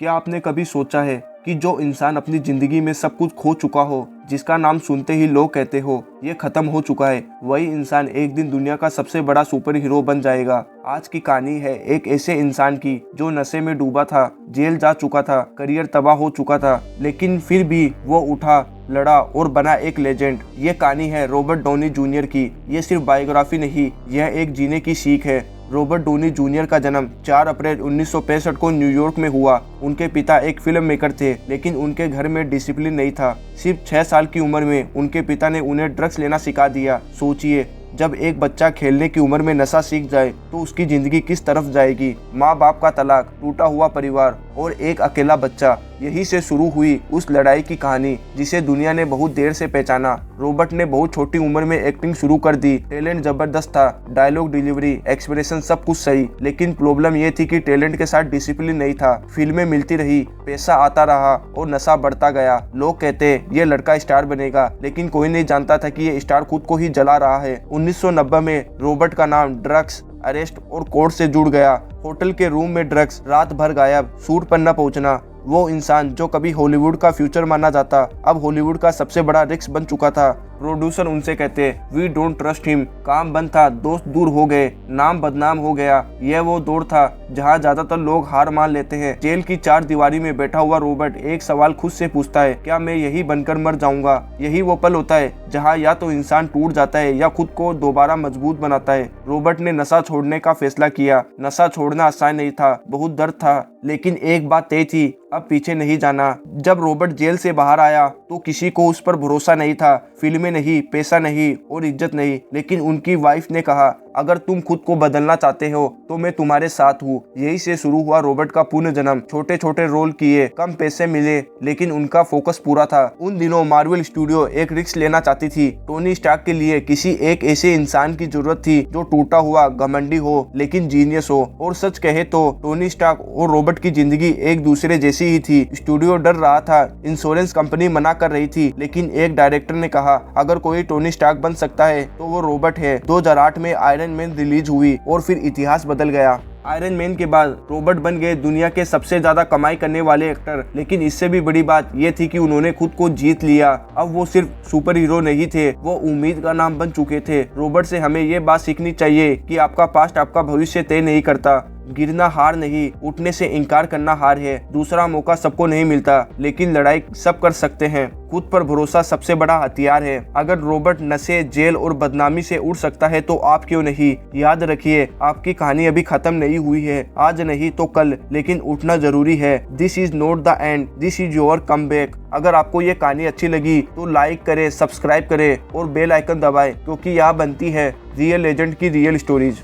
क्या आपने कभी सोचा है कि जो इंसान अपनी जिंदगी में सब कुछ खो चुका हो, जिसका नाम सुनते ही लोग कहते हो ये खत्म हो चुका है, वही इंसान एक दिन दुनिया का सबसे बड़ा सुपर हीरो बन जाएगा। आज की कहानी है एक ऐसे इंसान की जो नशे में डूबा था, जेल जा चुका था, करियर तबाह हो चुका था, लेकिन फिर भी वो उठा, लड़ा और बना एक लेजेंड। ये कहानी है रॉबर्ट डॉनी जूनियर की। ये सिर्फ बायोग्राफी नहीं, यह एक जीने की सीख है। रॉबर्ट डॉनी जूनियर का जन्म 4 अप्रैल 1965 को न्यूयॉर्क में हुआ। उनके पिता एक फिल्म मेकर थे, लेकिन उनके घर में डिसिप्लिन नहीं था। सिर्फ 6 साल की उम्र में उनके पिता ने उन्हें ड्रग्स लेना सिखा दिया। सोचिए, जब एक बच्चा खेलने की उम्र में नशा सीख जाए तो उसकी जिंदगी किस तरफ जाएगी। माँ बाप का तलाक, टूटा हुआ परिवार और एक अकेला बच्चा, यही से शुरू हुई उस लड़ाई की कहानी जिसे दुनिया ने बहुत देर से पहचाना। रॉबर्ट ने बहुत छोटी उम्र में एक्टिंग शुरू कर दी। टैलेंट जबरदस्त था, डायलॉग डिलीवरी, एक्सप्रेशन सब कुछ सही, लेकिन प्रॉब्लम ये थी कि टैलेंट के साथ डिसिप्लिन नहीं था। फिल्में मिलती रही, पैसा आता रहा और नशा बढ़ता गया। लोग कहते ये लड़का स्टार बनेगा, लेकिन कोई नहीं जानता था कि ये स्टार खुद को ही जला रहा है। 1990 में रॉबर्ट का नाम ड्रग्स, अरेस्ट और कोर्ट से जुड़ गया। होटल के रूम में ड्रग्स, रात भर गायब, सूट पर न पहुंचना। वो इंसान जो कभी हॉलीवुड का फ्यूचर माना जाता, अब हॉलीवुड का सबसे बड़ा रिस्क बन चुका था। प्रोड्यूसर उनसे कहते वी डोंट ट्रस्ट हिम। काम बंद था, दोस्त दूर हो गए, नाम बदनाम हो गया। यह वो दौर था जहां ज्यादातर लोग हार मान लेते हैं। जेल की 4 दीवारी में बैठा हुआ रॉबर्ट एक सवाल खुद से पूछता है, क्या मैं यही बनकर मर जाऊंगा? यही वो पल होता है जहां या तो इंसान टूट जाता है या खुद को दोबारा मजबूत बनाता है। रॉबर्ट ने नशा छोड़ने का फैसला किया। नशा छोड़ना आसान नहीं था, बहुत दर्द था, लेकिन एक बात तय थी, अब पीछे नहीं जाना। जब रॉबर्ट जेल से बाहर आया तो किसी को उस पर भरोसा नहीं था। फिल्में नहीं, पैसा नहीं और इज्जत नहीं, लेकिन उनकी वाइफ ने कहा, अगर तुम खुद को बदलना चाहते हो तो मैं तुम्हारे साथ हूँ। यही से शुरू हुआ रॉबर्ट का पुनर्जन्म। छोटे छोटे रोल किए, कम पैसे मिले, लेकिन उनका फोकस पूरा था। उन दिनों मार्वल स्टूडियो एक रिस्क लेना चाहती थी। टोनी स्टार्क के लिए किसी एक ऐसे इंसान की जरूरत थी जो टूटा हुआ, घमंडी हो, लेकिन जीनियस हो। और सच कहे तो टोनी स्टार्क और रॉबर्ट की जिंदगी एक दूसरे जैसी ही थी। स्टूडियो डर रहा था, इंश्योरेंस कंपनी मना कर रही थी, लेकिन एक डायरेक्टर ने कहा, अगर कोई टोनी स्टार्क बन सकता है तो वो रॉबर्ट है। 2008 में आयरन मैन रिलीज हुई और फिर इतिहास बदल गया। आयरन मैन के बाद रॉबर्ट बन गए दुनिया के सबसे ज्यादा कमाई करने वाले एक्टर, लेकिन इससे भी बड़ी बात यह थी कि उन्होंने खुद को जीत लिया। अब वो सिर्फ सुपर हीरो नहीं थे, वो उम्मीद का नाम बन चुके थे। रॉबर्ट से हमें ये बात सीखनी चाहिए कि आपका पास्ट आपका भविष्य तय नहीं करता। गिरना हार नहीं, उठने से इनकार करना हार है। दूसरा मौका सबको नहीं मिलता, लेकिन लड़ाई सब कर सकते हैं। खुद पर भरोसा सबसे बड़ा हथियार है। अगर रॉबर्ट नशे, जेल और बदनामी से उड़ सकता है तो आप क्यों नहीं? याद रखिए, आपकी कहानी अभी खत्म नहीं हुई है। आज नहीं तो कल, लेकिन उठना जरूरी है। This is not the end, this is your comeback. अगर आपको ये कहानी अच्छी लगी तो लाइक करें, सब्सक्राइब करें और बेल आइकन दबाएं, क्योंकि यहाँ बनती है रियल लेजेंड की रियल स्टोरीज।